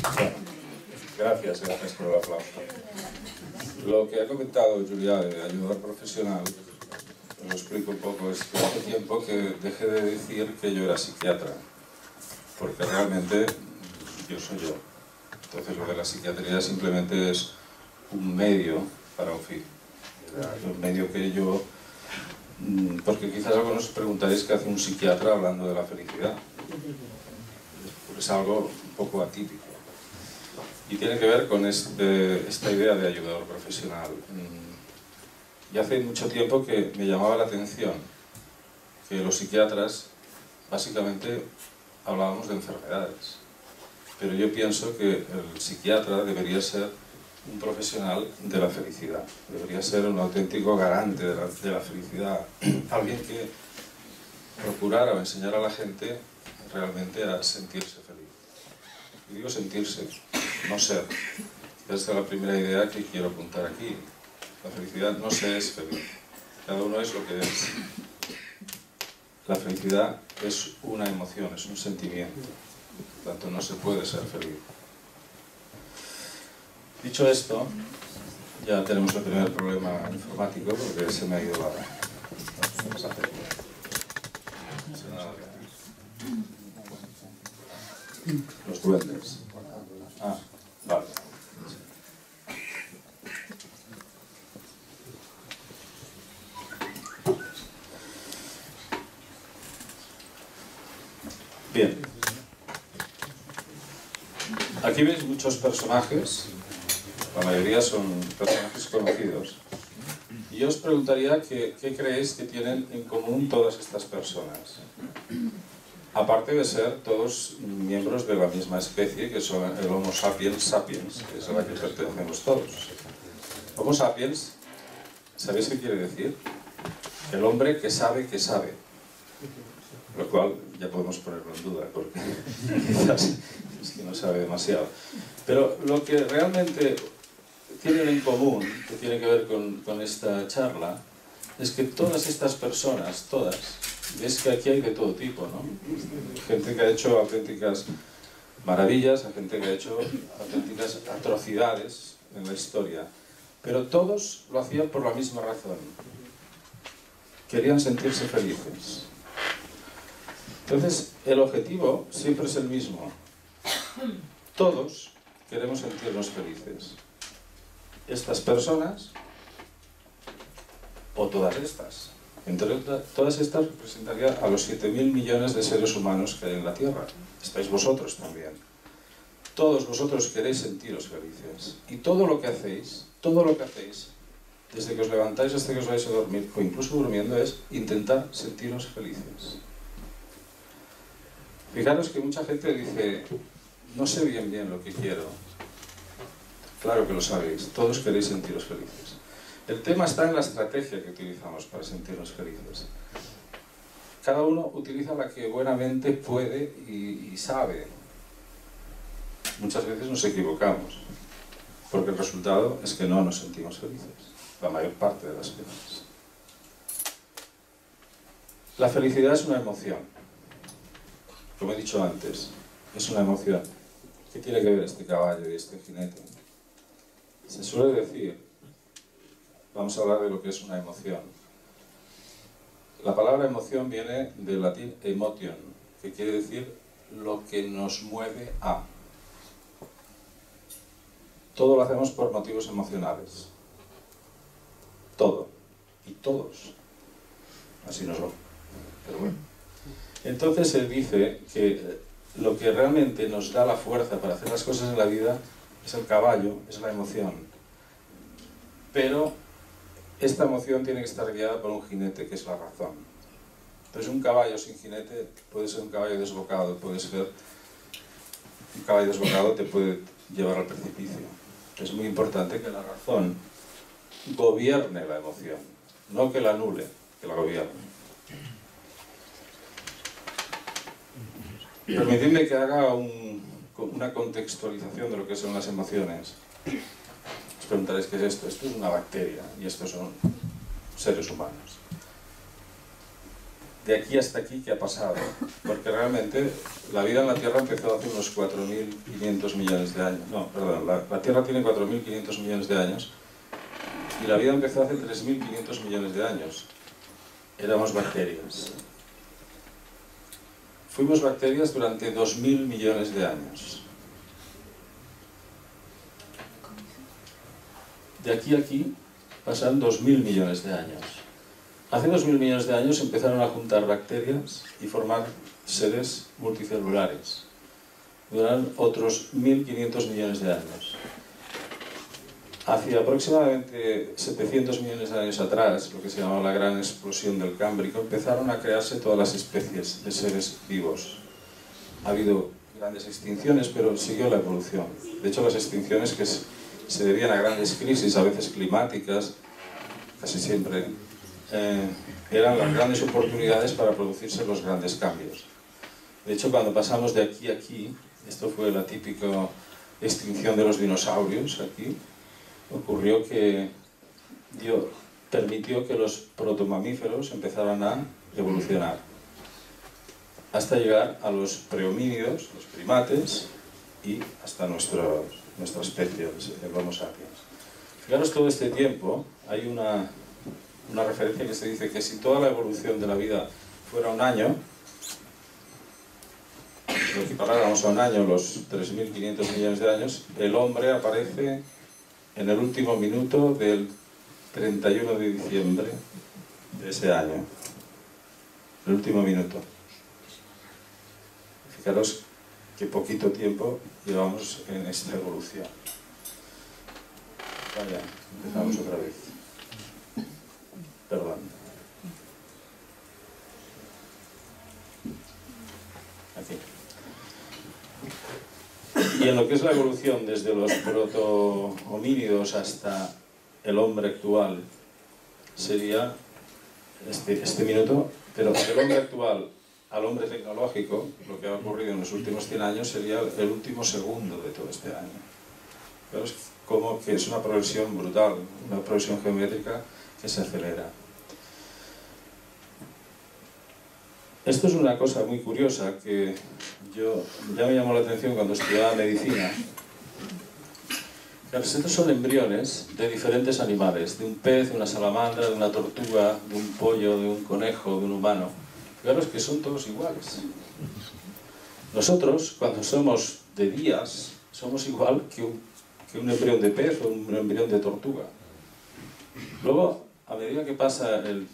Bueno, gracias por el aplauso. Lo que ha comentado Julià de ayudar profesional, lo explico un poco, es que hace tiempo que dejé de decir que yo era psiquiatra, porque realmente yo soy yo. Entonces lo de la psiquiatría simplemente es un medio para un fin. Un medio que yo... Porque quizás algunos os preguntaréis qué hace un psiquiatra hablando de la felicidad. Es algo un poco atípico. Y tiene que ver con esta idea de ayudador profesional. Y hace mucho tiempo que me llamaba la atención que los psiquiatras básicamente hablábamos de enfermedades. Pero yo pienso que el psiquiatra debería ser un profesional de la felicidad. Debería ser un auténtico garante de la felicidad. Alguien que procurara o enseñara a la gente realmente a sentirse feliz. Y digo sentirse, no ser. Esta es la primera idea que quiero apuntar aquí. La felicidad no se es feliz. Cada uno es lo que es. La felicidad es una emoción, es un sentimiento. Por tanto, no se puede ser feliz. Dicho esto, ya tenemos el primer problema informático porque se me ha ido la... Los duendes. Ah, vale. Bien. Aquí veis muchos personajes, la mayoría son personajes conocidos. Y yo os preguntaría qué creéis que tienen en común todas estas personas. Aparte de ser todos miembros de la misma especie, que son el Homo sapiens sapiens, que es a la que pertenecemos todos. Homo sapiens, ¿sabéis qué quiere decir? El hombre que sabe que sabe. Lo cual ya podemos ponerlo en duda, porque quizás es que no sabe demasiado. Pero lo que realmente tienen en común, que tiene que ver con esta charla, es que todas estas personas, todas, es que aquí hay de todo tipo, ¿no? Gente que ha hecho auténticas maravillas, gente que ha hecho auténticas atrocidades en la historia, pero todos lo hacían por la misma razón. Querían sentirse felices. Entonces, el objetivo siempre es el mismo. Todos queremos sentirnos felices. Estas personas, o todas estas. Entre todas estas representaría a los 7.000 millones de seres humanos que hay en la Tierra. Estáis vosotros también. Todos vosotros queréis sentiros felices. Y todo lo que hacéis, desde que os levantáis hasta que os vais a dormir, o incluso durmiendo, es intentar sentiros felices. Fijaros que mucha gente dice, no sé bien lo que quiero. Claro que lo sabéis, todos queréis sentiros felices. El tema está en la estrategia que utilizamos para sentirnos felices. Cada uno utiliza la que buenamente puede y sabe. Muchas veces nos equivocamos, porque el resultado es que no nos sentimos felices, la mayor parte de las veces. La felicidad es una emoción. Como he dicho antes, es una emoción. ¿Qué tiene que ver este caballo y este jinete? Se suele decir, vamos a hablar de lo que es una emoción. La palabra emoción viene del latín emotion, que quiere decir lo que nos mueve a. Todo lo hacemos por motivos emocionales. Todo. Y todos. Así no son. Pero bueno. Entonces se dice que lo que realmente nos da la fuerza para hacer las cosas en la vida es el caballo, es la emoción. Pero esta emoción tiene que estar guiada por un jinete, que es la razón. Entonces un caballo sin jinete puede ser un caballo desbocado, puede ser un caballo desbocado te puede llevar al precipicio. Es muy importante que la razón gobierne la emoción, no que la anule, que la gobierne. Permitidme que haga una contextualización de lo que son las emociones. Os preguntaréis qué es esto. Esto es una bacteria y estos son seres humanos. de aquí hasta aquí qué ha pasado, porque realmente la vida en la Tierra empezó hace unos 4.500 millones de años. No, perdón, la Tierra tiene 4.500 millones de años y la vida empezó hace 3.500 millones de años. Éramos bacterias. Fuimos bacterias durante 2.000 millones de años. De aquí a aquí pasan 2.000 millones de años. Hace 2.000 millones de años empezaron a juntar bacterias y formar seres multicelulares. Duran otros 1.500 millones de años. Hacia aproximadamente 700 millones de años atrás, lo que se llamaba la gran explosión del Cámbrico, empezaron a crearse todas las especies de seres vivos. Ha habido grandes extinciones, pero siguió la evolución. De hecho, las extinciones que se debían a grandes crisis, a veces climáticas, casi siempre, eran las grandes oportunidades para producirse los grandes cambios. De hecho, cuando pasamos de aquí a aquí, esto fue la típica extinción de los dinosaurios aquí, ocurrió que Dios permitió que los protomamíferos empezaran a evolucionar, hasta llegar a los prehomínidos, los primates, y hasta nuestra especie, el Homo sapiens. Fijaros, todo este tiempo hay una referencia que se dice que si toda la evolución de la vida fuera un año, lo equiparáramos a un año, los 3.500 millones de años, el hombre aparece en el último minuto del 31 de diciembre de ese año. El último minuto. Fijaros qué poquito tiempo llevamos en esta evolución. Vaya, empezamos otra vez. Perdón. Aquí. Y en lo que es la evolución desde los proto-homínidos hasta el hombre actual sería este minuto, pero del hombre actual al hombre tecnológico, lo que ha ocurrido en los últimos 100 años sería el último segundo de todo este año. Pero es como que es una progresión brutal, una progresión geométrica que se acelera. Esto es una cosa muy curiosa que ya me llamó la atención cuando estudiaba medicina. Estos son embriones de diferentes animales, de un pez, de una salamandra, de una tortuga, de un pollo, de un conejo, de un humano. Fijaros que son todos iguales. Nosotros, cuando somos de días, somos igual que un embrión de pez o un embrión de tortuga. Luego, a medida que pasa el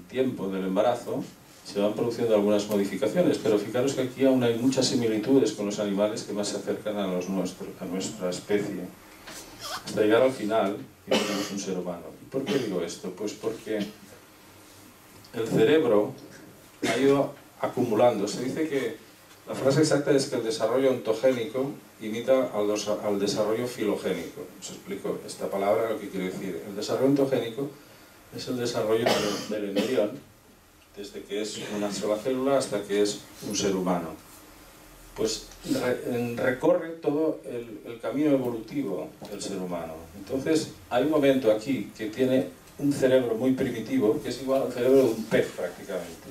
tiempo del embarazo, se van produciendo algunas modificaciones, pero fijaros que aquí aún hay muchas similitudes con los animales que más se acercan a nuestra especie, hasta llegar al final y tenemos un ser humano. ¿Y por qué digo esto? Pues porque el cerebro ha ido acumulando. Se dice que la frase exacta es que el desarrollo ontogénico imita al desarrollo filogénico. Os explico esta palabra, lo que quiere decir. El desarrollo ontogénico es el desarrollo del embrión, desde que es una sola célula hasta que es un ser humano. Pues recorre todo el camino evolutivo del ser humano. Entonces, hay un momento aquí que tiene un cerebro muy primitivo, que es igual al cerebro de un pez prácticamente.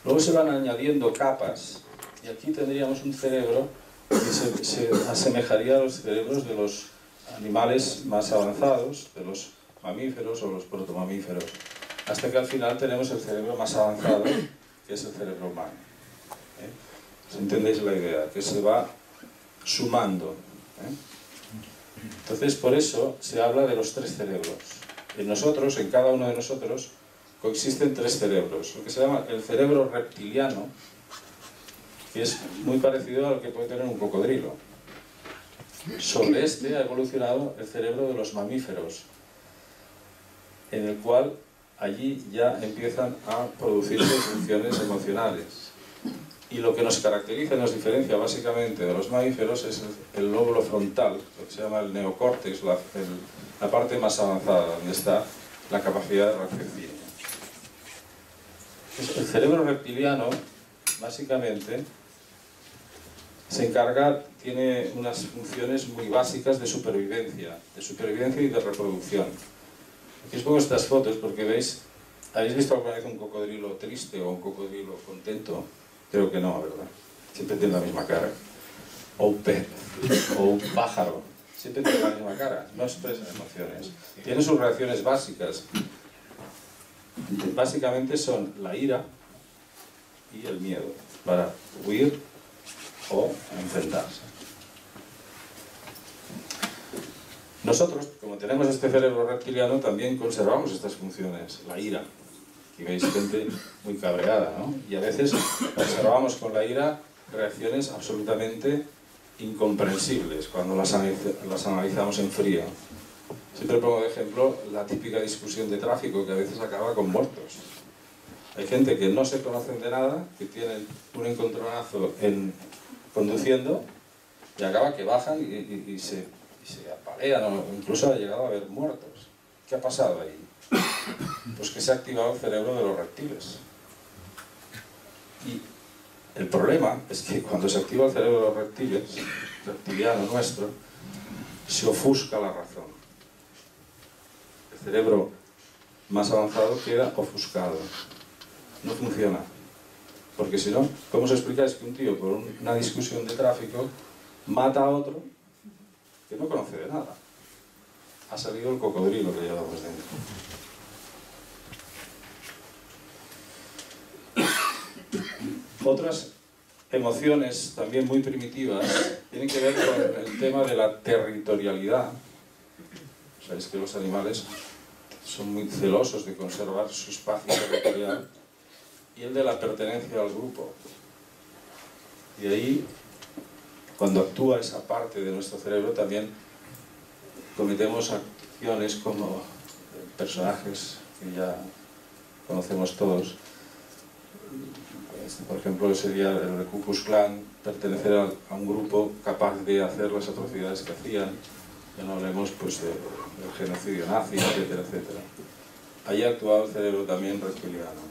Luego se van añadiendo capas, y aquí tendríamos un cerebro que se asemejaría a los cerebros de los animales más avanzados, de los mamíferos o los protomamíferos, hasta que al final tenemos el cerebro más avanzado, que es el cerebro humano. ¿Entendéis la idea? Que se va sumando. Entonces, por eso se habla de los tres cerebros. En nosotros, en cada uno de nosotros, coexisten tres cerebros. Lo que se llama el cerebro reptiliano, que es muy parecido a lo que puede tener un cocodrilo. Sobre este ha evolucionado el cerebro de los mamíferos, en el cual allí ya empiezan a producirse funciones emocionales. Y lo que nos caracteriza y nos diferencia básicamente de los mamíferos es el lóbulo frontal, lo que se llama el neocórtex, la parte más avanzada, donde está la capacidad de raciocinio. El cerebro reptiliano, básicamente, tiene unas funciones muy básicas de supervivencia y de reproducción. Aquí os pongo estas fotos porque veis ¿Habéis visto alguna vez un cocodrilo triste o un cocodrilo contento? Creo que no, ¿verdad? Siempre tiene la misma cara. O un pez, o un pájaro. Siempre tiene la misma cara, no expresa emociones. Tiene sus reacciones básicas. Básicamente son la ira y el miedo, para huir o enfrentarse. Nosotros, como tenemos este cerebro reptiliano, también conservamos estas funciones. La ira, aquí veis gente muy cabreada, ¿no? Y a veces observamos con la ira reacciones absolutamente incomprensibles cuando las analizamos en frío. Siempre pongo de ejemplo la típica discusión de tráfico que a veces acaba con muertos. Hay gente que no se conocen de nada, que tienen un encontronazo conduciendo y acaba que bajan y se apalean, o incluso ha llegado a haber muertos. ¿Qué ha pasado ahí? Pues que se ha activado el cerebro de los reptiles. Y el problema es que cuando se activa el cerebro de los reptiles, reptiliano nuestro, se ofusca la razón. El cerebro más avanzado queda ofuscado. No funciona. Porque si no, ¿cómo os explicáis que un tío por una discusión de tráfico mata a otro que no conoce de nada? Ha salido el cocodrilo que llevamos dentro. Otras emociones también muy primitivas tienen que ver con el tema de la territorialidad. Sabéis que los animales son muy celosos de conservar su espacio territorial, y el de la pertenencia al grupo. Y ahí, cuando actúa esa parte de nuestro cerebro, también cometemos acciones como personajes que ya conocemos todos. Por ejemplo, sería el Ku Klux Klan, pertenecer a un grupo capaz de hacer las atrocidades que hacían. Ya no hablemos pues, del genocidio nazi, etcétera, etcétera. Ahí ha actuado el cerebro también reptiliano.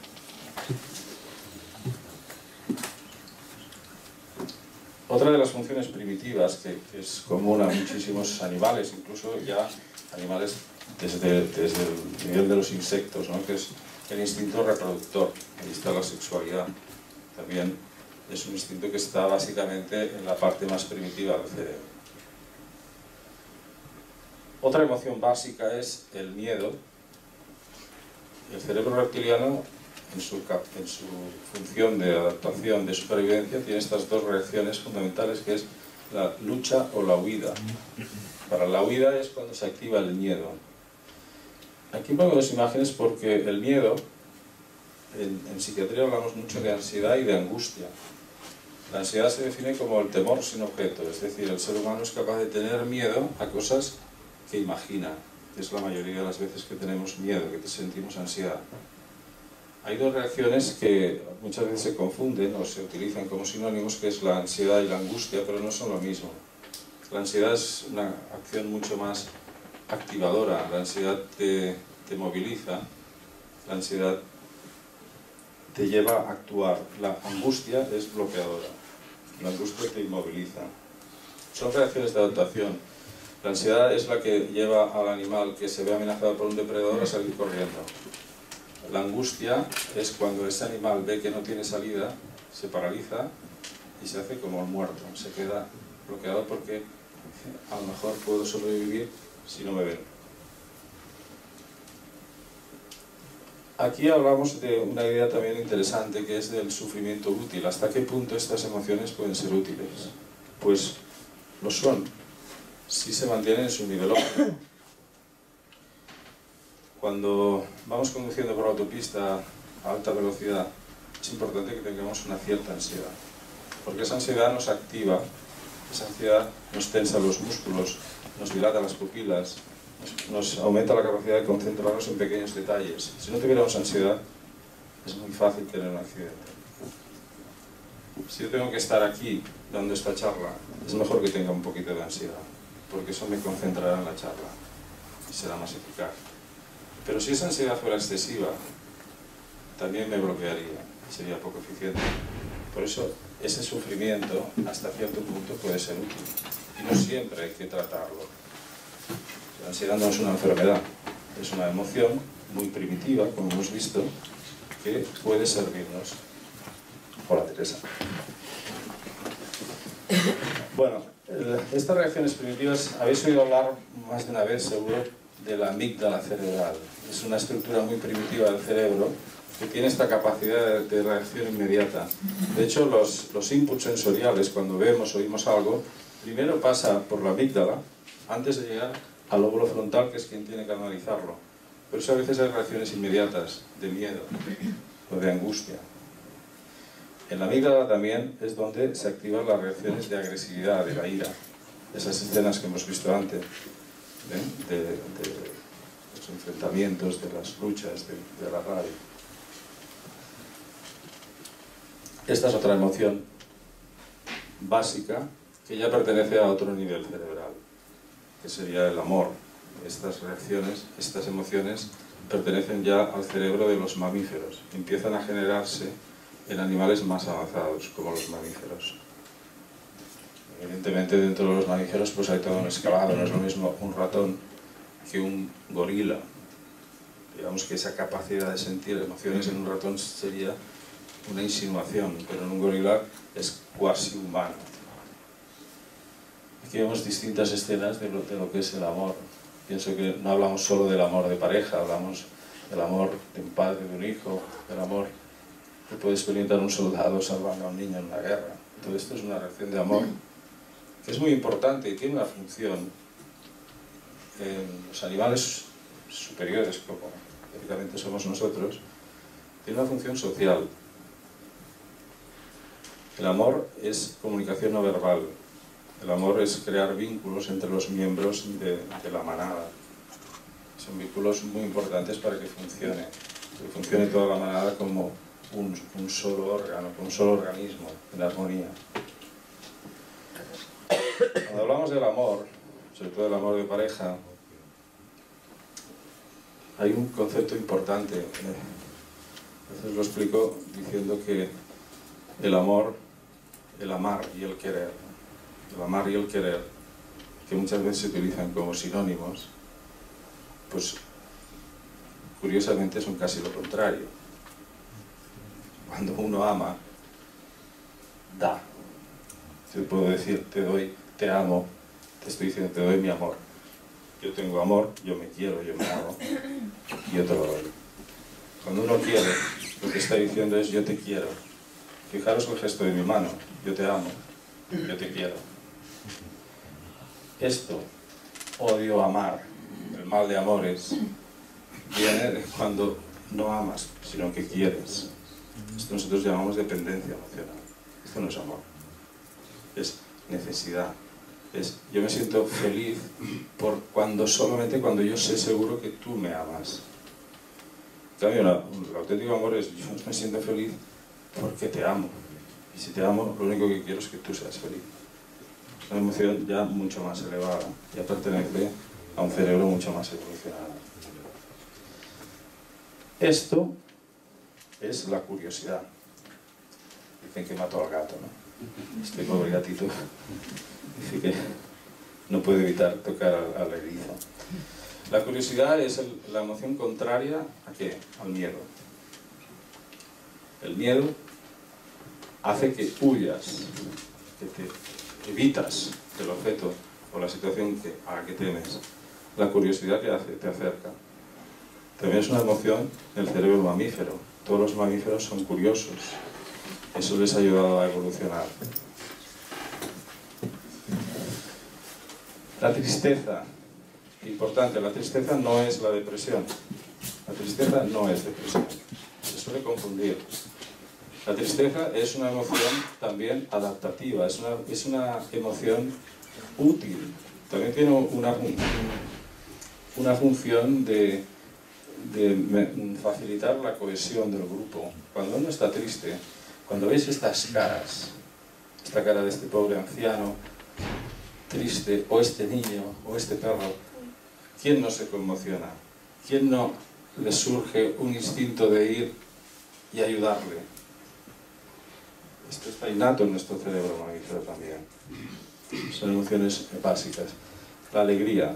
Otra de las funciones primitivas que es común a muchísimos animales, incluso ya animales desde el nivel de los insectos, ¿no? Que es el instinto reproductor. Ahí está la sexualidad. También es un instinto que está básicamente en la parte más primitiva del cerebro. Otra emoción básica es el miedo. El cerebro reptiliano, en su función de adaptación, de supervivencia, tiene estas dos reacciones fundamentales, que es la lucha o la huida. Para la huida es cuando se activa el miedo. Aquí pongo dos imágenes porque el miedo, en psiquiatría hablamos mucho de ansiedad y de angustia. La ansiedad se define como el temor sin objeto, es decir, el ser humano es capaz de tener miedo a cosas que imagina, que es la mayoría de las veces que tenemos miedo, que sentimos ansiedad. Hay dos reacciones que muchas veces se confunden o se utilizan como sinónimos, que es la ansiedad y la angustia, pero no son lo mismo. La ansiedad es una acción mucho más activadora, la ansiedad te moviliza, la ansiedad te lleva a actuar, la angustia es bloqueadora, la angustia te inmoviliza. Son reacciones de adaptación. La ansiedad es la que lleva al animal que se ve amenazado por un depredador a salir corriendo. La angustia es cuando ese animal ve que no tiene salida, se paraliza y se hace como el muerto, se queda bloqueado porque a lo mejor puedo sobrevivir si no me ven. Aquí hablamos de una idea también interesante, que es del sufrimiento útil. ¿Hasta qué punto estas emociones pueden ser útiles? Pues lo son, si se mantienen en su nivel óptimo. Cuando vamos conduciendo por autopista a alta velocidad, es importante que tengamos una cierta ansiedad, porque esa ansiedad nos activa, esa ansiedad nos tensa los músculos, nos dilata las pupilas, nos aumenta la capacidad de concentrarnos en pequeños detalles. Si no tuviéramos ansiedad, es muy fácil tener un accidente. Si yo tengo que estar aquí dando esta charla, es mejor que tenga un poquito de ansiedad, porque eso me concentrará en la charla y será más eficaz. Pero si esa ansiedad fuera excesiva, también me bloquearía y sería poco eficiente. Por eso, ese sufrimiento, hasta cierto punto, puede ser útil. Y no siempre hay que tratarlo. La ansiedad no es una enfermedad, es una emoción muy primitiva, como hemos visto, que puede servirnos. Hola, Teresa. Bueno, estas reacciones primitivas, habéis oído hablar más de una vez, seguro, de la amígdala cerebral. Es una estructura muy primitiva del cerebro que tiene esta capacidad de reacción inmediata. De hecho, los inputs sensoriales, cuando vemos o oímos algo, primero pasa por la amígdala antes de llegar al lóbulo frontal, que es quien tiene que analizarlo. Por eso a veces hay reacciones inmediatas de miedo o de angustia. En la amígdala también es donde se activan las reacciones de agresividad, de la ira. Esas escenas que hemos visto antes, de los enfrentamientos, de las luchas, de la rabia. Esta es otra emoción básica que ya pertenece a otro nivel cerebral, que sería el amor. Estas reacciones, estas emociones, pertenecen ya al cerebro de los mamíferos. Empiezan a generarse en animales más avanzados, como los mamíferos. Evidentemente, dentro de los mamíferos pues hay todo un escalado. No es lo mismo un ratón que un gorila. Digamos que esa capacidad de sentir emociones en un ratón sería una insinuación, pero en un gorila es cuasi humano. Aquí vemos distintas escenas de lo que es el amor. Pienso que no hablamos solo del amor de pareja, hablamos del amor de un padre, de un hijo, del amor que puede experimentar un soldado salvando a un niño en una guerra. Todo esto es una reacción de amor que es muy importante y tiene una función en los animales superiores, como prácticamente somos nosotros, tiene una función social. El amor es comunicación no verbal. El amor es crear vínculos entre los miembros de la manada. Son vínculos muy importantes para que funcione toda la manada como un solo órgano, un solo organismo en armonía. Cuando hablamos del amor, sobre todo del amor de pareja, hay un concepto importante. A veces lo explico diciendo que el amor, el amar y el querer, que muchas veces se utilizan como sinónimos, pues curiosamente son casi lo contrario. Cuando uno ama, da. Yo puedo decir, te doy, te amo, te estoy diciendo, te doy mi amor. Yo tengo amor, yo me quiero, yo me amo, y yo te lo doy. Cuando uno quiere, lo que está diciendo es, yo te quiero. Fijaros el gesto de mi mano, yo te amo, yo te quiero. Esto, odio, amar, el mal de amores, viene de cuando no amas, sino que quieres. Esto nosotros llamamos dependencia emocional. Esto no es amor, es necesidad. Es, yo me siento feliz solamente cuando yo sé seguro que tú me amas. En cambio, el auténtico amor es, yo me siento feliz porque te amo. Y si te amo, lo único que quiero es que tú seas feliz. Es una emoción ya mucho más elevada, ya pertenece a un cerebro mucho más evolucionado. Esto es la curiosidad. Dicen que mató al gato, ¿no? Este pobre gatito dice que no puede evitar tocar al erizo. La curiosidad es la emoción contraria ¿a qué? Al miedo. El miedo hace que huyas, que te evitas del objeto o la situación a la que temes. La curiosidad que hace, te acerca. También es una emoción del cerebro mamífero. Todos los mamíferos son curiosos. Eso les ha ayudado a evolucionar. La tristeza, importante, la tristeza no es la depresión. La tristeza no es depresión. Se suele confundir. La tristeza es una emoción también adaptativa, es una emoción útil. También tiene una función de facilitar la cohesión del grupo. Cuando uno está triste, cuando veis estas caras, esta cara de este pobre anciano triste, o este niño, o este perro, ¿quién no se conmociona? ¿Quién no le surge un instinto de ir y ayudarle? Esto está innato en nuestro cerebro mamífero también. Son emociones básicas. La alegría.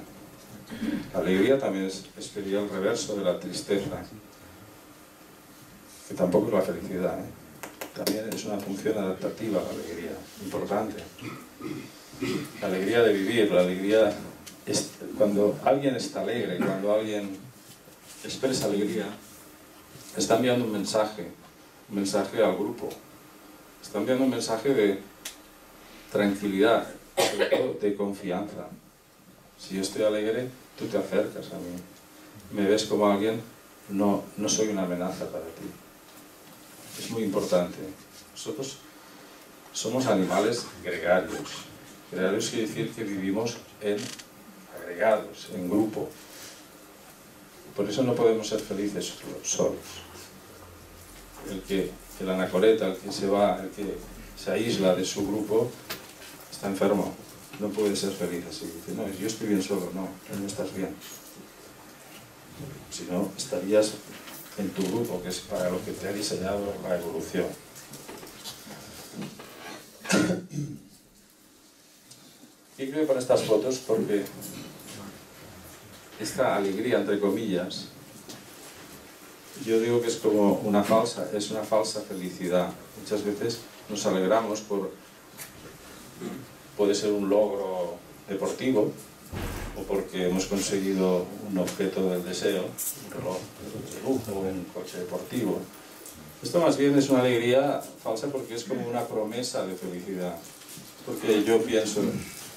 La alegría también sería el reverso de la tristeza, que tampoco es la felicidad, ¿eh? También es una función adaptativa la alegría, importante. La alegría de vivir, la alegría... Cuando alguien está alegre, cuando alguien expresa alegría, está enviando un mensaje al grupo. Está enviando un mensaje de tranquilidad, sobre todo de confianza. Si yo estoy alegre, tú te acercas a mí. Me ves como alguien, no soy una amenaza para ti. Es muy importante. Nosotros somos animales gregarios. Gregarios quiere decir que vivimos en agregados, en grupo. Por eso no podemos ser felices solos. El anacoreta, el que se va, el que se aísla de su grupo, está enfermo. No puede ser feliz así. Dice, no, yo estoy bien solo. No, no estás bien. Si no, estarías en tu grupo, que es para lo que te ha diseñado la evolución. Y creo con estas fotos porque esta alegría, entre comillas, yo digo que es como una falsa felicidad. Muchas veces nos alegramos puede ser un logro deportivo, o porque hemos conseguido un objeto del deseo, un reloj de lujo, un coche deportivo. Esto más bien es una alegría falsa porque es como una promesa de felicidad. Porque yo pienso,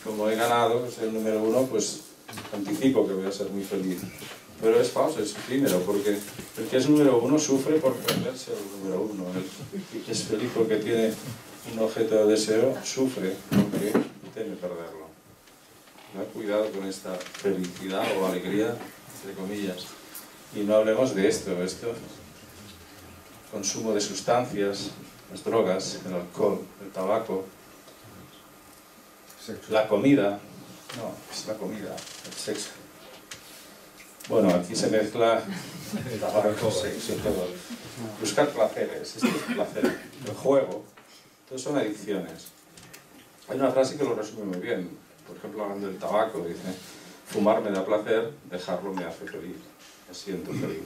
como he ganado, soy el número uno, pues anticipo que voy a ser muy feliz. Pero es falso, es efímero, porque el que es número uno sufre por perderse el número uno. El que es feliz porque tiene un objeto de deseo, sufre porque teme perderlo. Cuidado con esta felicidad o alegría, entre comillas. Y no hablemos de esto, consumo de sustancias, las drogas, el alcohol, el tabaco, la comida, no, es la comida, el sexo. Bueno, aquí se mezcla tabaco, sexo, todo. Buscar placeres, esto es placer, el juego, todo son adicciones. Hay una frase que lo resume muy bien, por ejemplo, hablando del tabaco, dice, fumar me da placer, dejarlo me hace feliz, me siento feliz.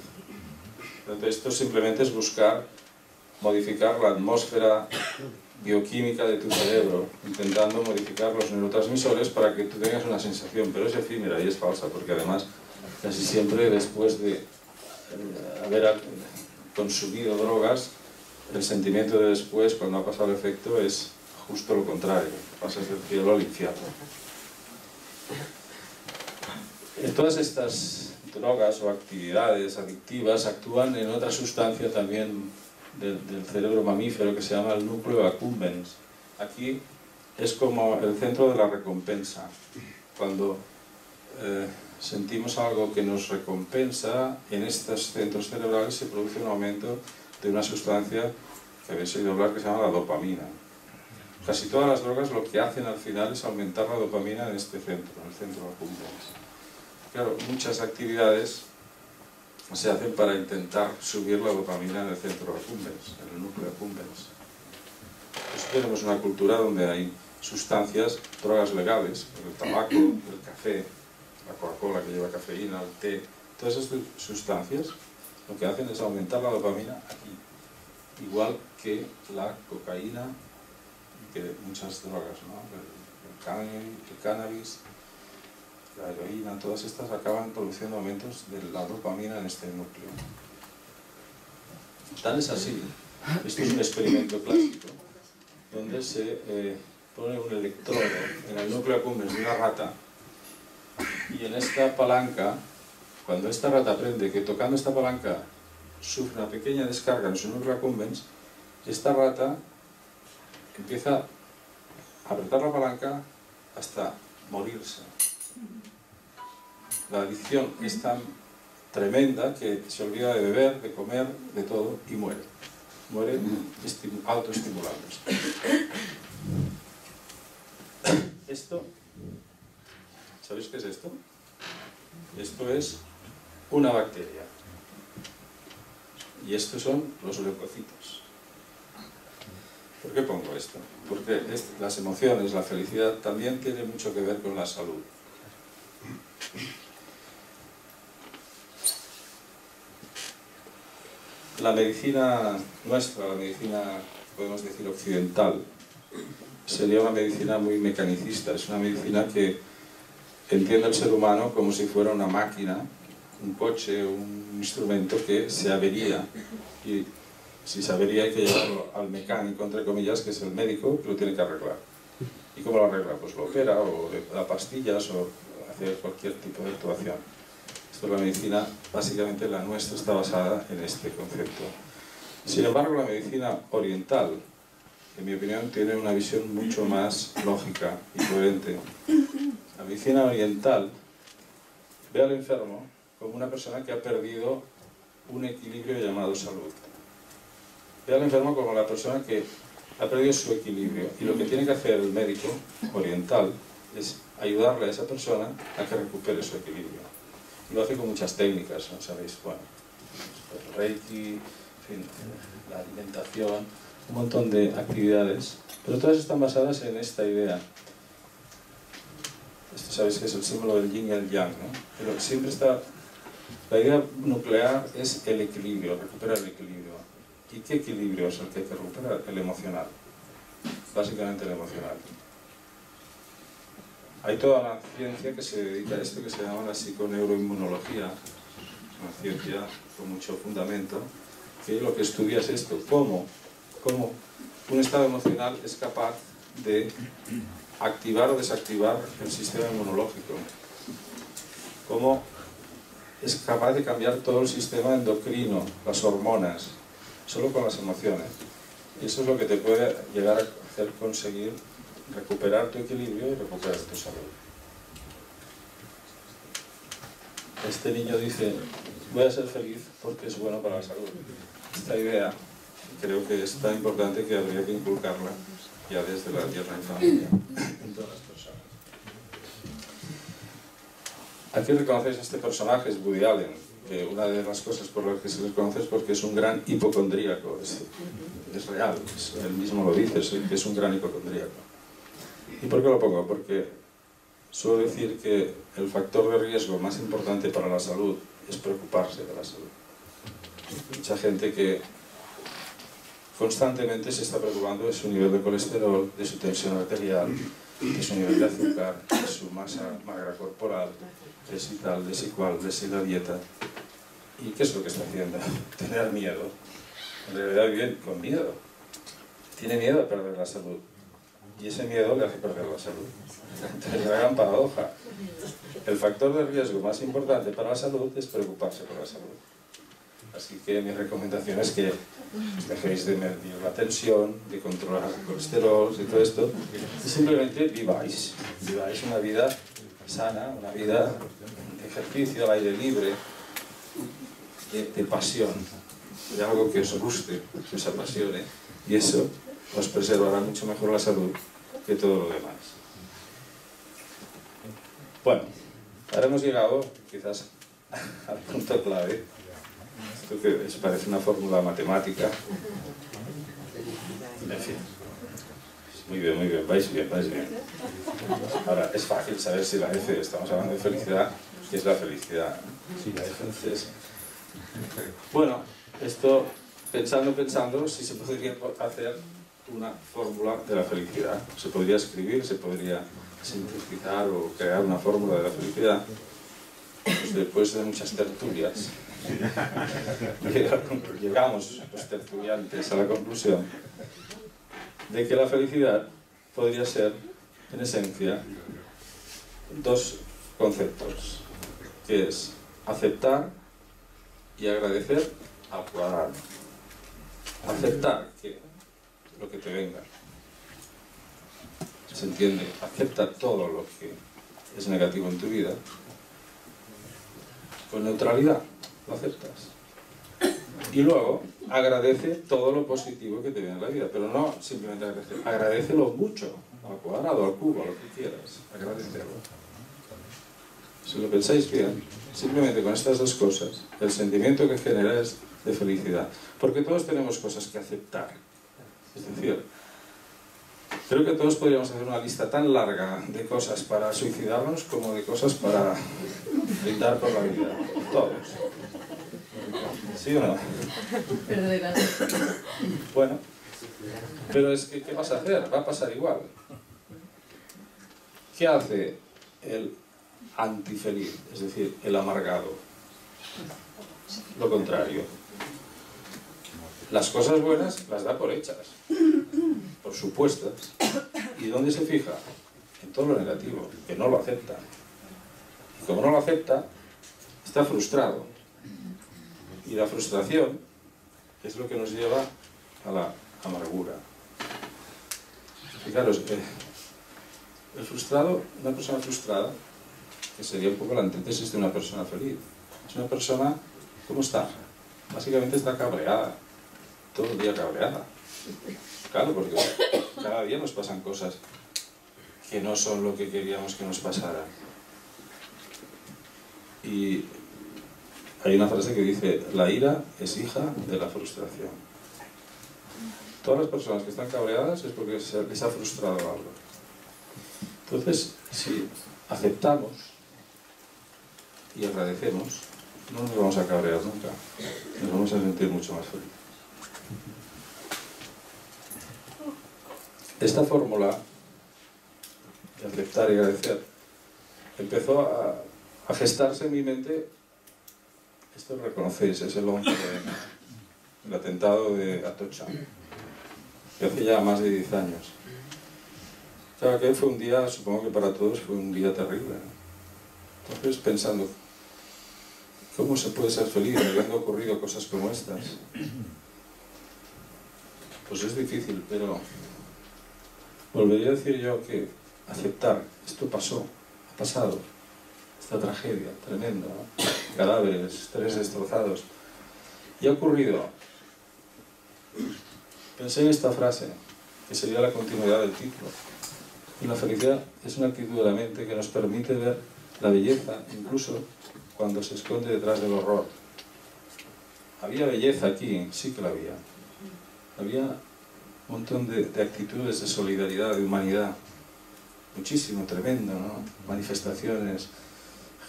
Entonces, esto simplemente es buscar modificar la atmósfera bioquímica de tu cerebro, intentando modificar los neurotransmisores para que tú tengas una sensación, pero es efímera y es falsa, porque además casi siempre después de haber consumido drogas, el sentimiento de después, cuando ha pasado el efecto, es justo lo contrario, pasas del cielo al infierno. Todas estas drogas o actividades adictivas actúan en otra sustancia también del cerebro mamífero que se llama el núcleo accumbens. Aquí es como el centro de la recompensa. Cuando sentimos algo que nos recompensa, en estos centros cerebrales se produce un aumento de una sustancia que habéis oído hablar que se llama la dopamina. Casi todas las drogas lo que hacen al final es aumentar la dopamina en este centro, en el centro accumbens. Claro, muchas actividades se hacen para intentar subir la dopamina en el centro accumbens, en el núcleo accumbens. Pues tenemos una cultura donde hay sustancias, drogas legales, el tabaco, el café, la Coca-Cola que lleva cafeína, el té, todas esas sustancias lo que hacen es aumentar la dopamina aquí, igual que la cocaína y que muchas drogas, ¿no? El cannabis, la heroína, todas estas acaban produciendo aumentos de la dopamina en este núcleo. Tal es así, esto es un experimento clásico, donde se pone un electrodo en el núcleo accumbens de una rata, y en esta palanca, cuando esta rata aprende que tocando esta palanca sufre una pequeña descarga en su núcleo accumbens, esta rata empieza a apretar la palanca hasta morirse. La adicción es tan tremenda que se olvida de beber, de comer, de todo y muere. Muere autoestimulándose. Esto, ¿sabéis qué es esto? Esto es una bacteria. Y estos son los leucocitos. ¿Por qué pongo esto? Porque las emociones, la felicidad, también tiene mucho que ver con la salud. la medicina nuestra, la medicina, podemos decir, occidental, sería una medicina muy mecanicista. Es una medicina que entiende al ser humano como si fuera una máquina, un coche, un instrumento que se avería. Y si se avería hay que llevarlo al mecánico, entre comillas, que es el médico, que lo tiene que arreglar. ¿Y cómo lo arregla? Pues lo opera, o le da pastillas, o hace cualquier tipo de actuación. Esto es la medicina, básicamente la nuestra está basada en este concepto. Sin embargo, la medicina oriental, en mi opinión, tiene una visión mucho más lógica y coherente. La medicina oriental ve al enfermo como una persona que ha perdido un equilibrio llamado salud. Ve al enfermo como la persona que ha perdido su equilibrio, y lo que tiene que hacer el médico oriental es ayudarle a esa persona a que recupere su equilibrio. Y lo hace con muchas técnicas, ¿no? ¿Sabéis? Bueno, el reiki, en fin, la alimentación, un montón de actividades, pero todas están basadas en esta idea. Esto sabéis que es el símbolo del yin y el yang, ¿no? Pero siempre está... La idea nuclear es el equilibrio, recuperar el equilibrio. ¿Y qué equilibrio es el que hay que recuperar? El emocional. Básicamente el emocional. Hay toda una ciencia que se dedica a esto, que se llama la psiconeuroinmunología, una ciencia con mucho fundamento, que lo que estudia es esto, cómo un estado emocional es capaz de activar o desactivar el sistema inmunológico, cómo es capaz de cambiar todo el sistema endocrino, las hormonas, solo con las emociones. Y eso es lo que te puede llegar a hacer conseguir recuperar tu equilibrio y recuperar tu salud. Este niño dice, voy a ser feliz porque es bueno para la salud. Esta idea creo que es tan importante que habría que inculcarla ya desde la tierna infancia en todas las personas. Aquí reconocéis a este personaje, es Woody Allen, que una de las cosas por las que se les conoce es porque es un gran hipocondríaco. Es real, él mismo lo dice, que es un gran hipocondríaco. ¿Y por qué lo pongo? Porque suelo decir que el factor de riesgo más importante para la salud es preocuparse de la salud. Mucha gente que constantemente se está preocupando de su nivel de colesterol, de su tensión arterial, de su nivel de azúcar, de su masa magra corporal, de si tal, de si cual, de si la dieta. ¿Y qué es lo que está haciendo? Tener miedo. En realidad vive con miedo. Tiene miedo a perder la salud. Y ese miedo le hace perder la salud. Entonces, la gran paradoja. El factor de riesgo más importante para la salud es preocuparse por la salud. Así que mi recomendación es que dejéis de medir la tensión, de controlar el colesterol, de todo esto, y simplemente viváis una vida sana, una vida de ejercicio al aire libre, de pasión, de algo que os guste, que os apasione, y eso os preservará mucho mejor la salud que todo lo demás. Bueno, ahora hemos llegado quizás al punto clave. Esto que os parece una fórmula matemática. En fin. Muy bien, vais bien. Ahora, es fácil saber si la F, estamos hablando de felicidad, ¿qué es la felicidad? Sí, la F es... Bueno, esto, pensando, si se podría hacer una fórmula de la felicidad. Se podría escribir, se podría sintetizar o crear una fórmula de la felicidad. Pues después de muchas tertulias, llegamos los tertuliantes a la conclusión de que la felicidad podría ser, en esencia, dos conceptos, que es aceptar y agradecer al cuadrado. Aceptar que lo que te venga, se entiende, acepta todo lo que es negativo en tu vida, con neutralidad, lo aceptas. Y luego agradece todo lo positivo que te viene en la vida, pero no simplemente agradecelo mucho, al cuadrado, al cubo, a lo que quieras, agradecerlo. Si lo pensáis bien, simplemente con estas dos cosas, el sentimiento que genera es de felicidad, porque todos tenemos cosas que aceptar. Es decir, creo que todos podríamos hacer una lista tan larga de cosas para suicidarnos como de cosas para brindar por la vida, todos. ¿Sí o no? Bueno, pero es que, ¿qué vas a hacer? Va a pasar igual. ¿Qué hace el antifeliz, es decir, el amargado? Lo contrario. Las cosas buenas las da por hechas, por supuestas. ¿Y dónde se fija? En todo lo negativo, que no lo acepta. Y como no lo acepta, está frustrado. Y la frustración es lo que nos lleva a la amargura. Fijaros, el frustrado, una persona frustrada, que sería un poco la antítesis de una persona feliz. Es una persona, ¿cómo está? Básicamente está cabreada, todo el día cabreada. Claro, porque cada día nos pasan cosas que no son lo que queríamos que nos pasaran. Y hay una frase que dice, la ira es hija de la frustración. Todas las personas que están cabreadas es porque les ha frustrado algo. Entonces, si aceptamos y agradecemos, no nos vamos a cabrear nunca, nos vamos a sentir mucho más felices. Esta fórmula de aceptar y agradecer empezó a gestarse en mi mente. Esto lo reconocéis, es el 11 el atentado de Atocha, que hace ya más de 10 años. Claro, aquel fue un día, supongo que para todos fue un día terrible, ¿no? Entonces, pensando, ¿cómo se puede ser feliz habiendo ocurrido cosas como estas? Pues es difícil, pero volvería a decir yo que aceptar, esto pasó, ha pasado, esta tragedia tremenda, ¿no? Cadáveres, 3 destrozados, y ha ocurrido. Pensé en esta frase, que sería la continuidad del título. Y la felicidad es una actitud de la mente que nos permite ver la belleza, incluso cuando se esconde detrás del horror. Había belleza aquí, sí que la había. Había un montón de actitudes de solidaridad, de humanidad. Muchísimo, tremendo, ¿no? Manifestaciones,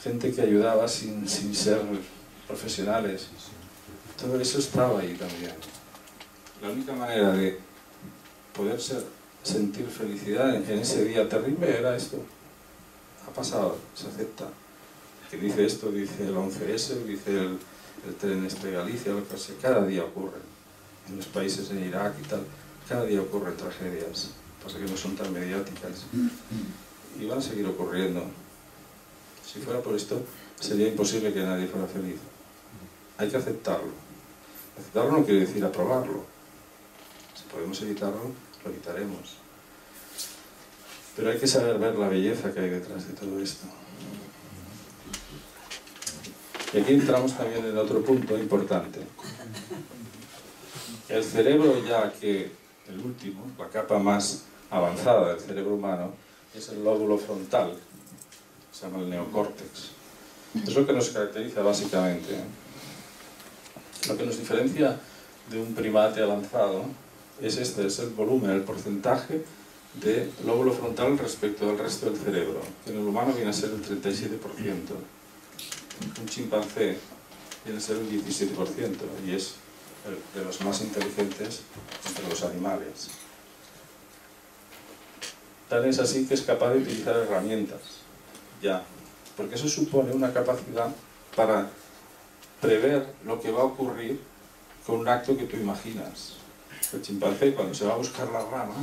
gente que ayudaba sin ser profesionales. Todo eso estaba ahí también. La única manera de poder sentir felicidad en ese día terrible era esto. Ha pasado, se acepta. Que dice esto, dice el 11S, dice el tren de Galicia, lo que sea. Cada día ocurren. En los países de Irak y tal, cada día ocurren tragedias. Pasa que no son tan mediáticas. Y van a seguir ocurriendo. Si fuera por esto, sería imposible que nadie fuera feliz. Hay que aceptarlo. Aceptarlo no quiere decir aprobarlo. Si podemos evitarlo, lo evitaremos. Pero hay que saber ver la belleza que hay detrás de todo esto. Y aquí entramos también en otro punto importante. El cerebro, ya que el último, la capa más avanzada del cerebro humano, es el lóbulo frontal, se llama el neocórtex. Es lo que nos caracteriza básicamente. Lo que nos diferencia de un primate avanzado es el volumen, el porcentaje de lóbulo frontal respecto al resto del cerebro, que en el humano viene a ser el 37%. Un chimpancé viene a ser un 17% y es de los más inteligentes entre los animales. Tal es así que es capaz de utilizar herramientas, ya, porque eso supone una capacidad para prever lo que va a ocurrir con un acto que tú imaginas. El chimpancé, cuando se va a buscar la rama,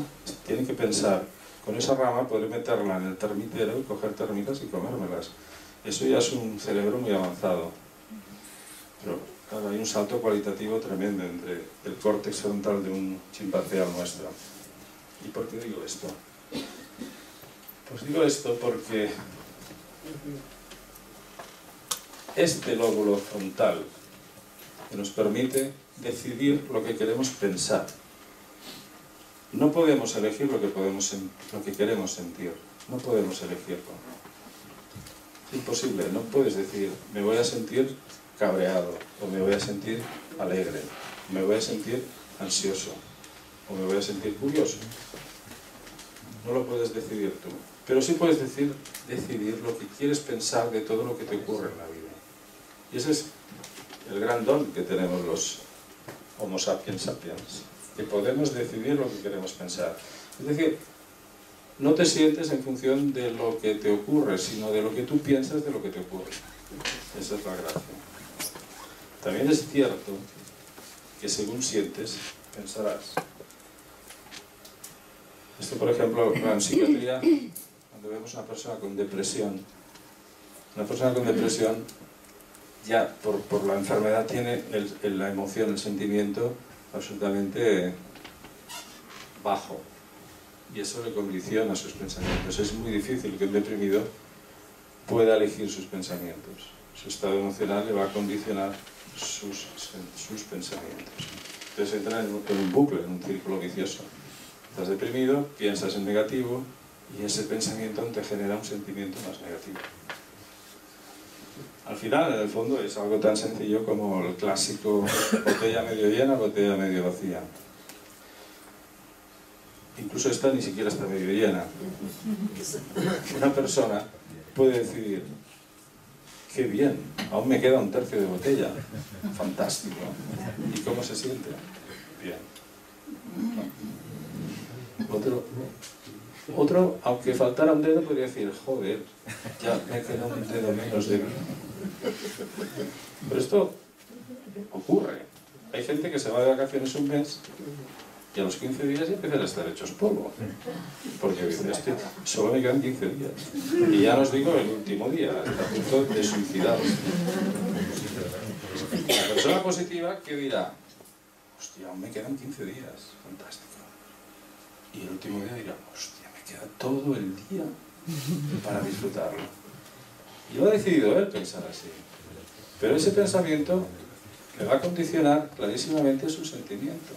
tiene que pensar, con esa rama podré meterla en el termitero y coger termitas y comérmelas. Eso ya es un cerebro muy avanzado. Pero claro, hay un salto cualitativo tremendo entre el córtex frontal de un chimpancé al nuestro. ¿Y por qué digo esto? Pues digo esto porque este lóbulo frontal que nos permite decidir lo que queremos pensar. No podemos elegir lo que queremos sentir. No podemos elegirlo. Es imposible. No puedes decir, me voy a sentir cabreado, o me voy a sentir alegre, me voy a sentir ansioso, o me voy a sentir curioso. No lo puedes decidir tú. Pero sí puedes decidir lo que quieres pensar de todo lo que te ocurre en la vida. Y ese es el gran don que tenemos los Homo sapiens sapiens, que podemos decidir lo que queremos pensar. Es decir, no te sientes en función de lo que te ocurre, sino de lo que tú piensas de lo que te ocurre. Esa es la gracia. También es cierto que según sientes, pensarás. Esto, por ejemplo, en psiquiatría, cuando vemos a una persona con depresión, ya por la enfermedad tiene la emoción, el sentimiento absolutamente bajo. Y eso le condiciona sus pensamientos. Es muy difícil que un deprimido pueda elegir sus pensamientos. Su estado emocional le va a condicionar sus pensamientos. Entonces entra en un bucle, en un círculo vicioso. Estás deprimido, piensas en negativo y ese pensamiento te genera un sentimiento más negativo. Al final, en el fondo, es algo tan sencillo como el clásico botella medio llena, botella medio vacía. Incluso esta ni siquiera está medio llena. Una persona puede decidir, qué bien, aún me queda un tercio de botella. Fantástico. ¿Y cómo se siente? Bien. Otro, aunque faltara un dedo, podría decir, joder, ya me queda un dedo menos de mí. Pero esto ocurre. Hay gente que se va de vacaciones un mes y a los 15 días ya empiezan a estar hechos polvo. Porque dice, solo me quedan 15 días. Y ya no os digo el último día, está a punto de suicidarse. La persona positiva, ¿qué dirá? Hostia, aún me quedan 15 días. Fantástico. Y el último día dirá, hostia, me queda todo el día para disfrutarlo. Y lo ha decidido él pensar así. Pero ese pensamiento le va a condicionar clarísimamente su sentimiento.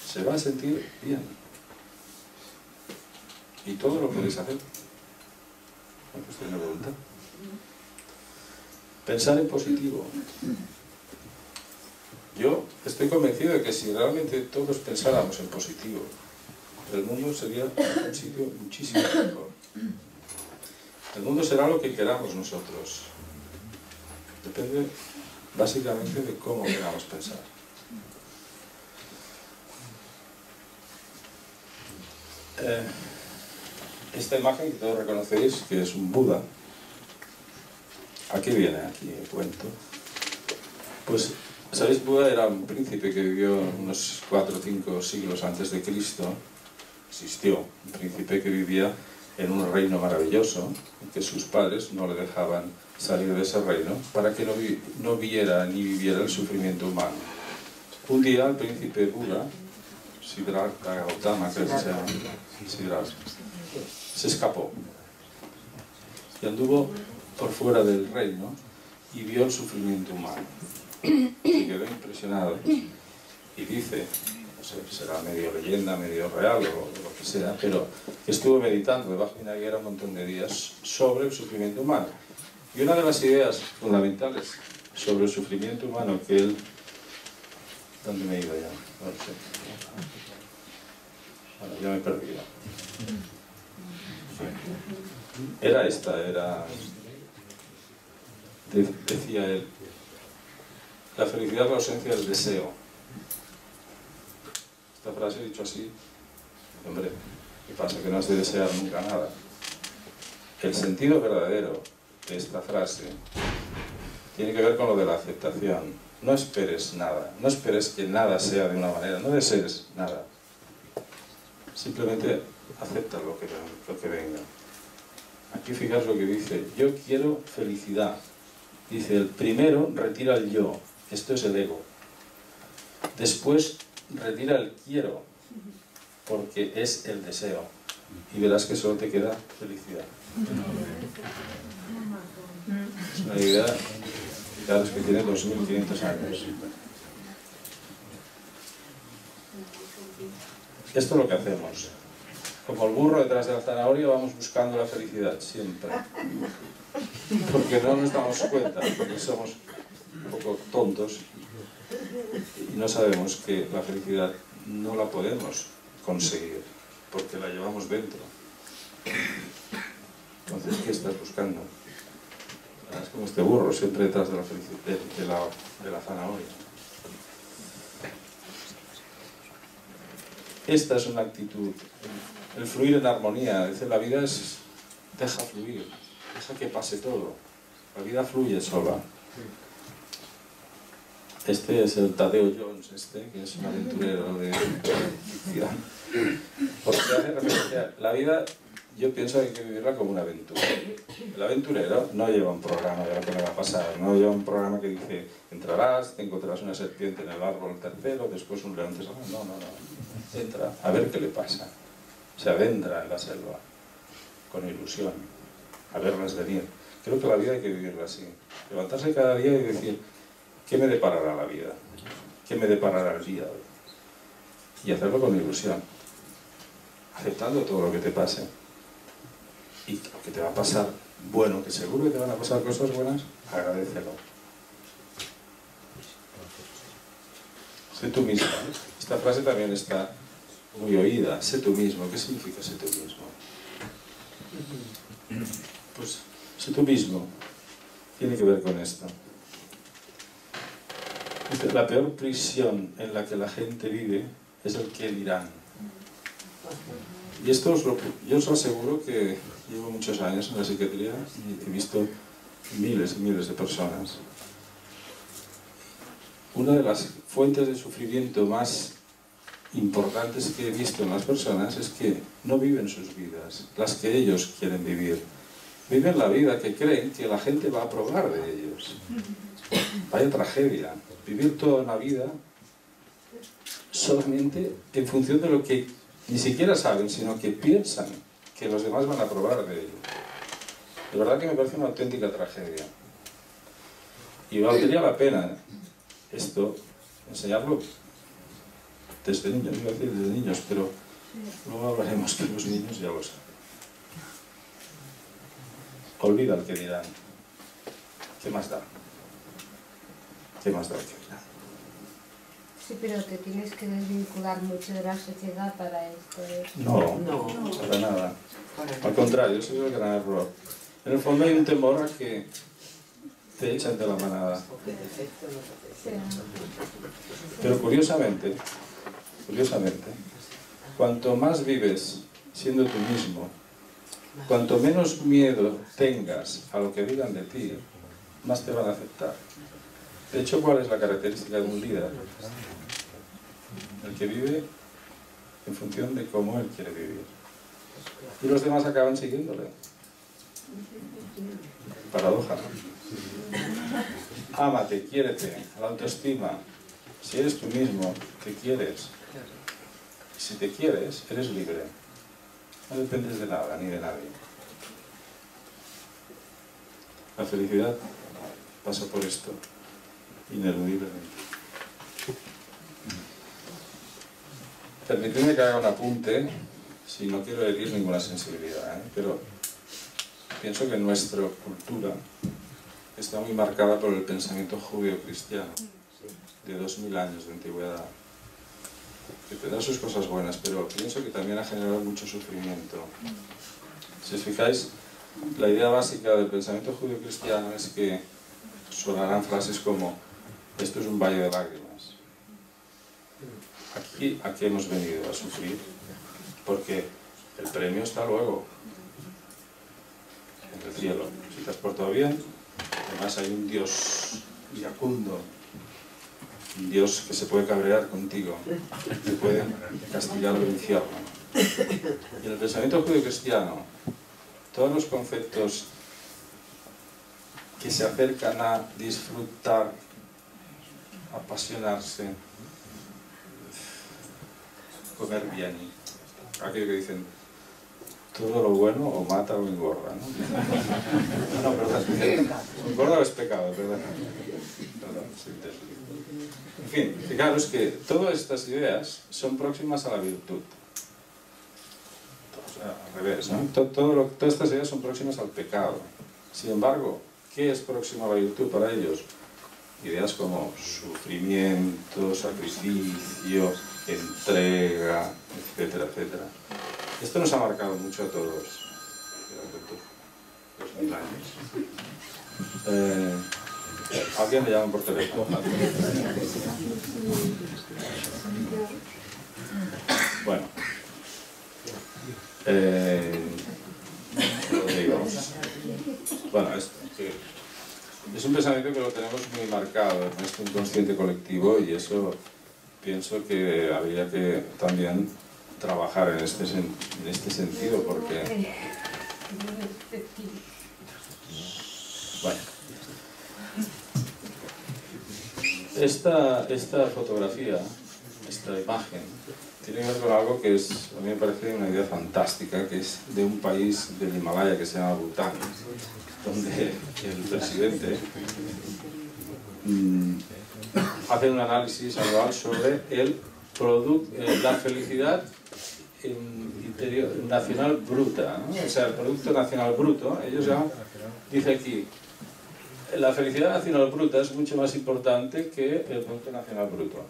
Se va a sentir bien. Y todo lo podéis hacer. Una cuestión de voluntad. Pensar en positivo. Yo estoy convencido de que si realmente todos pensáramos en positivo, el mundo sería un sitio muchísimo mejor. El mundo será lo que queramos nosotros. Depende básicamente de cómo queramos pensar. Esta imagen que todos reconocéis, que es un Buda, aquí viene, aquí el cuento. Pues, ¿sabéis? Buda era un príncipe que vivió unos 4 o 5 siglos antes de Cristo. Existió un príncipe que vivía en un reino maravilloso, que sus padres no le dejaban salir de ese reino para que no viera ni viviera el sufrimiento humano. Un día el príncipe Buda, Siddhartha Gautama, que se llama, se escapó y anduvo por fuera del reino y vio el sufrimiento humano. Se quedó impresionado y dice, no sé, será medio leyenda, medio real o lo que sea, pero estuvo meditando debajo de una higuera un montón de días sobre el sufrimiento humano. Y una de las ideas fundamentales sobre el sufrimiento humano que él... ¿Dónde me he ido ya? No lo sé. Bueno, ya me he perdido. Era esta, decía él, la felicidad es la ausencia del deseo. Esta frase, dicho así, hombre, ¿qué pasa? Que no has de desear nunca nada. El sentido verdadero de esta frase tiene que ver con lo de la aceptación. No esperes nada, no esperes que nada sea de una manera, no desees nada. Simplemente acepta lo que venga. Aquí fijaos lo que dice, yo quiero felicidad. Dice, el primero retira el yo, esto es el ego. Después retira el quiero, porque es el deseo. Y verás que solo te queda felicidad. Es una idea, fijaros que tiene 2500 años. Esto es lo que hacemos. Como el burro detrás de la zanahoria vamos buscando la felicidad, siempre. Porque no nos damos cuenta, porque somos un poco tontos y no sabemos que la felicidad no la podemos conseguir, porque la llevamos dentro. Entonces, ¿qué estás buscando? Es como este burro, siempre detrás de la felicidad, de la zanahoria. Esta es una actitud, el fluir en armonía. Dice, la vida es, deja fluir, deja que pase todo. La vida fluye sola. Este es el Tadeo Jones, que es un aventurero de ficción. Porque hace referencia, la vida, yo pienso que hay que vivirla como una aventura. El aventurero no lleva un programa de lo que me va a pasar, no lleva un programa que dice, entrarás, te encontrarás una serpiente en el árbol tercero, después un león te salga. No, no, no. Entra, a ver qué le pasa. Se adentra en la selva, con ilusión, a verlas venir. Creo que la vida hay que vivirla así. Levantarse cada día y decir, ¿qué me deparará la vida? ¿Qué me deparará el día hoy? Y hacerlo con ilusión, aceptando todo lo que te pase. Y lo que te va a pasar, bueno, que seguro que te van a pasar cosas buenas, agradécelo. Sé tú mismo. Esta frase también está muy oída. Sé tú mismo. ¿Qué significa sé tú mismo? Pues sé tú mismo. Tiene que ver con esto. La peor prisión en la que la gente vive es el qué dirán. Y esto yo os aseguro que llevo muchos años en la psiquiatría y he visto miles y miles de personas. Una de las fuentes de sufrimiento más importantes que he visto en las personas es que no viven sus vidas, las que ellos quieren vivir. Viven la vida que creen que la gente va a aprobar de ellos. Vaya tragedia. Vivir toda una vida solamente en función de lo que ni siquiera saben, sino que piensan que los demás van a aprobar de ello. De verdad que me parece una auténtica tragedia. Y valdría la pena esto, enseñarlo desde niños, iba a decir desde niños, pero luego hablaremos que los niños ya lo saben. Olvida el que dirán. ¿Qué más da? ¿Qué más da el que dirán? Sí, pero te tienes que desvincular mucho de la sociedad para esto. No, para nada. Al contrario, eso es el gran error. En el fondo hay un temor a que te echan de la manada. Pero curiosamente, cuanto más vives siendo tú mismo, cuanto menos miedo tengas a lo que digan de ti, más te van a aceptar. De hecho, ¿cuál es la característica de un líder? El que vive en función de cómo él quiere vivir. Y los demás acaban siguiéndole. Paradoja. Ámate, quiérete, la autoestima. Si eres tú mismo, te quieres. Si te quieres, eres libre. No dependes de nada, ni de nadie. La felicidad pasa por esto, ineludiblemente. Permitidme que haga un apunte, si no quiero herir ninguna sensibilidad, pero pienso que nuestra cultura está muy marcada por el pensamiento judío-cristiano de 2000 años de antigüedad, que tendrá sus cosas buenas, pero pienso que también ha generado mucho sufrimiento. Si os fijáis, la idea básica del pensamiento judío-cristiano es que sonarán frases como esto es un valle de lágrimas. Aquí, ¿a qué hemos venido? A sufrir, porque el premio está luego, en el cielo. Si te has portado bien, además hay un Dios iracundo, un Dios que se puede cabrear contigo, que puede castigar al infierno. Y en el pensamiento judío-cristiano, todos los conceptos que se acercan a disfrutar, apasionarse, comer bien, aquello que dicen, todo lo bueno o mata o engorda, ¿no? No, perdón, engorda o es pecado, perdón. Perdón, sí, en fin, fijaros que todas estas ideas son próximas a la virtud. O sea, al revés, ¿no? Todas estas ideas son próximas al pecado. Sin embargo, ¿qué es próximo a la virtud para ellos? Ideas como sufrimiento, sacrificio, entrega, etcétera, etcétera. Esto nos ha marcado mucho a todos. 2000 años. Alguien le llama por teléfono. Bueno. Bueno, es un pensamiento que lo tenemos muy marcado en nuestro inconsciente colectivo, y eso pienso que habría que también trabajar en este sentido, porque bueno, esta fotografía, esta imagen, tiene que ver con algo que a mí me parece una idea fantástica, que es de un país del Himalaya que se llama Bután, donde el presidente hace un análisis anual sobre la felicidad nacional bruta, ¿no? O sea, el Producto Nacional Bruto. Ellos dice aquí, la felicidad nacional bruta es mucho más importante que el Producto Nacional Bruto.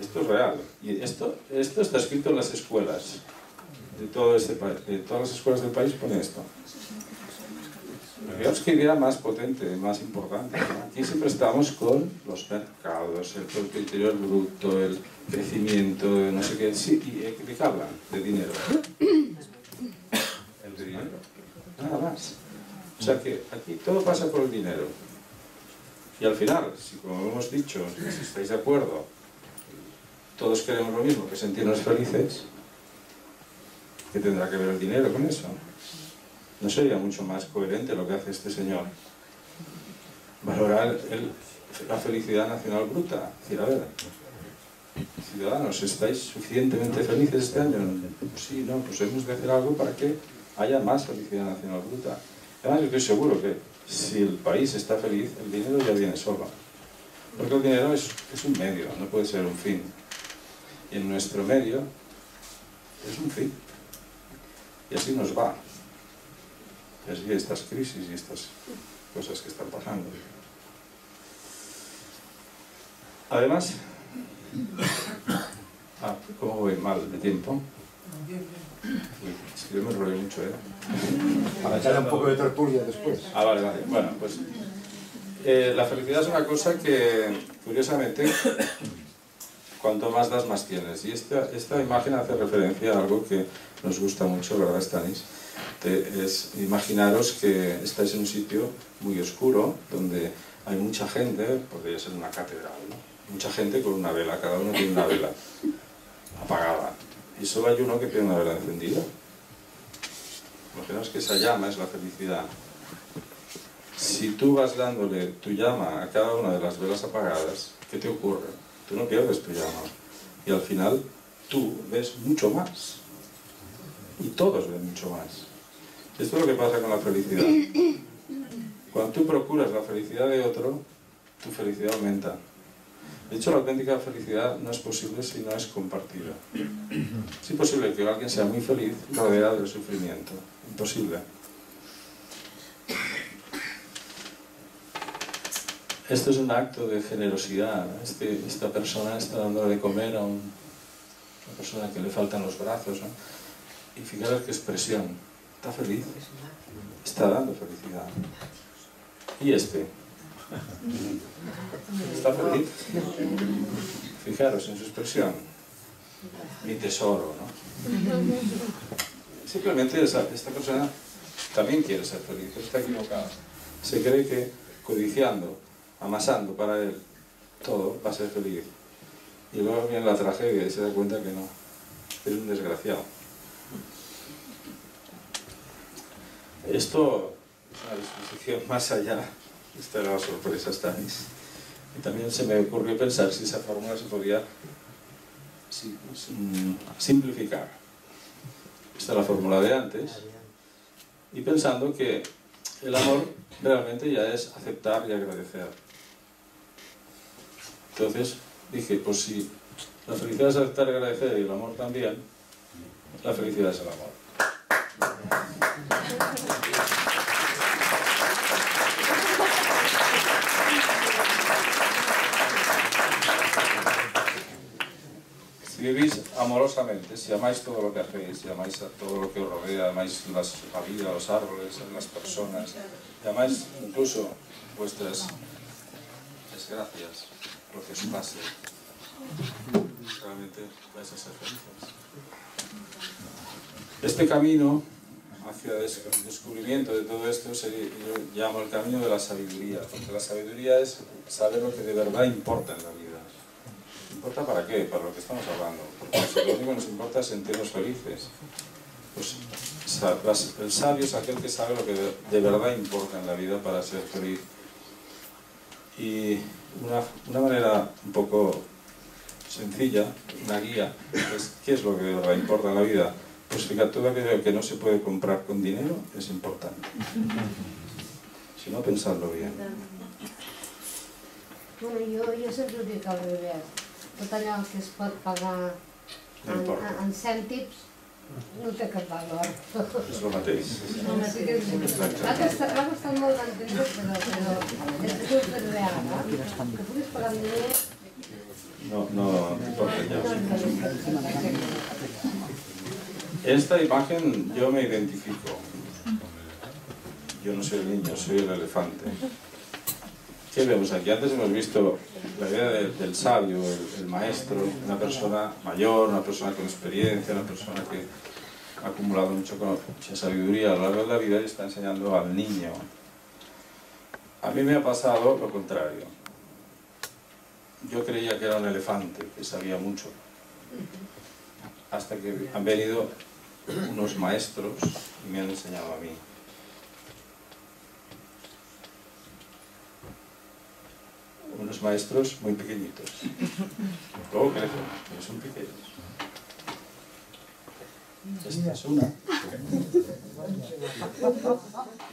Esto es real, y esto está escrito en las escuelas de todo este país. De todas las escuelas del país pone esto. Digamos que idea más potente, más importante, ¿no? Aquí siempre estamos con los mercados, el Producto Interior Bruto, el crecimiento, no sé qué, sí, y ¿de qué hablan? De dinero. El de dinero, nada más. O sea que aquí todo pasa por el dinero. Y al final, si como hemos dicho, si estáis de acuerdo, todos queremos lo mismo, que sentirnos felices, ¿qué tendrá que ver el dinero con eso? ¿No sería mucho más coherente lo que hace este señor? Valorar la felicidad nacional bruta. Es decir, a ver, ciudadanos, ¿estáis suficientemente felices este año? Sí, no, pues hemos de hacer algo para que haya más felicidad nacional bruta. Además, yo estoy seguro que si el país está feliz, el dinero ya viene solo. Porque el dinero es un medio, no puede ser un fin. Y en nuestro medio es un fin. Y así nos va. Y así estas crisis y estas cosas que están pasando. Además, ¿cómo voy mal de tiempo? Uy, es que yo me enrolé mucho, ¿eh? Para echarle un poco de tertulia después. Vale, vale. Bueno, pues la felicidad es una cosa que, curiosamente, cuanto más das, más tienes. Y esta imagen hace referencia a algo que nos gusta mucho, ¿verdad, Stanis? Es imaginaros que estáis en un sitio muy oscuro, donde hay mucha gente, podría ser una catedral, ¿no? Mucha gente con una vela, cada uno tiene una vela apagada. Y solo hay uno que tiene una vela encendida. Imaginaos que esa llama es la felicidad. Si tú vas dándole tu llama a cada una de las velas apagadas, ¿qué te ocurre? Tú no pierdes tu llama. Y al final tú ves mucho más. Y todos ven mucho más. Esto es lo que pasa con la felicidad. Cuando tú procuras la felicidad de otro, tu felicidad aumenta. De hecho, la auténtica felicidad no es posible si no es compartida. Es imposible que alguien sea muy feliz rodeado del sufrimiento. Imposible. Esto es un acto de generosidad. Esta persona está dando de comer a una persona que le faltan los brazos, ¿no? Y fijaros qué expresión. Está feliz. Está dando felicidad. ¿Y este? ¿Está feliz? Fijaros en su expresión. Mi tesoro, ¿no? Simplemente esta persona también quiere ser feliz, pero está equivocada. Se cree que codiciando, amasando para él, todo va a ser feliz. Y luego viene la tragedia y se da cuenta que no. Es un desgraciado. Esto es una disposición más allá. Esta era la sorpresa, Stanis. Y también se me ocurrió pensar si esa fórmula se podía simplificar. Esta es la fórmula de antes. Y pensando que el amor realmente ya es aceptar y agradecer. Entonces dije, pues si la felicidad es aceptar y agradecer y el amor también, la felicidad es el amor. Si vivís amorosamente, si amáis todo lo que hacéis, si amáis a todo lo que os rodea, amáis la vida, los árboles, las personas, y amáis incluso vuestras desgracias, lo que os pase, realmente vais a ser felices. Este camino hacia el descubrimiento de todo esto yo llamo el camino de la sabiduría, porque la sabiduría es saber lo que de verdad importa en la vida. ¿Importa para qué? Para lo que estamos hablando. Porque si lo único que nos importa es sentirnos felices. Pues el sabio es aquel que sabe lo que de verdad importa en la vida para ser feliz. Y una manera un poco sencilla, una guía, es ¿qué es lo que de verdad importa en la vida? Pues fíjate, todo aquello que no se puede comprar con dinero es importante. Si no, pensadlo bien. Bueno, jo sempre ho dic al revés. Tot allò que es pot pagar en cèntims no té cap valor. És el mateix. Va costar molt d'entendre, però és just de real, que puguis pagar amb diners... No importa ya. Esta imagen yo me identifico. Yo no soy el niño, soy el elefante. ¿Qué vemos aquí? Antes hemos visto la idea del sabio, el maestro, una persona mayor, una persona con experiencia, una persona que ha acumulado mucha sabiduría a lo largo de la vida y está enseñando al niño. A mí me ha pasado lo contrario. Yo creía que era un elefante, que sabía mucho, hasta que han venido unos maestros y me han enseñado a mí. Unos maestros muy pequeñitos. Luego crecen, pero son pequeños. Esta es una.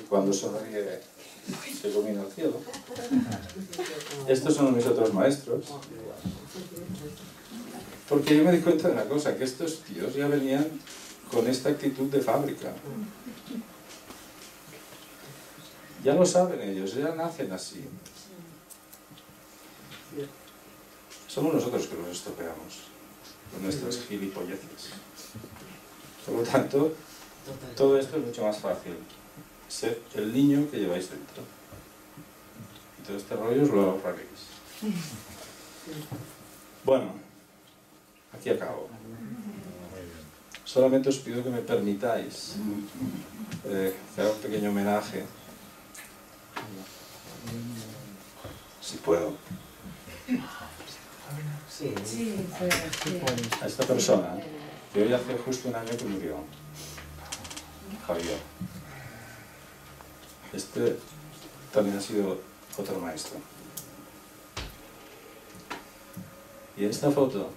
Y cuando sonríe se ilumina el cielo. Estos son mis otros maestros. Porque yo me di cuenta de una cosa, que estos tíos ya venían con esta actitud de fábrica. Ya lo saben ellos, ya nacen así. Somos nosotros que los estropeamos con nuestras gilipolleces. Por lo tanto, todo esto es mucho más fácil. Ser el niño que lleváis dentro. Y todo este rollo os lo ahorraréis. Bueno, aquí acabo. Solamente os pido que me permitáis que haga un pequeño homenaje, si puedo, a esta persona que hoy hace justo un año que murió, Javier. Este también ha sido otro maestro. Y esta foto,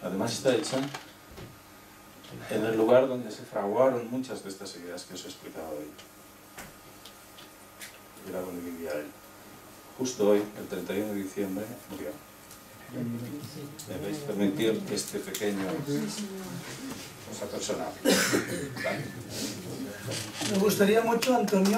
además, está hecha en el lugar donde se fraguaron muchas de estas ideas que os he explicado hoy. Era donde vivía él. Justo hoy, el 31 de diciembre, murió. ¿Me vais a permitir este pequeño cosa personal? ¿Vale? Me gustaría mucho, Antonio,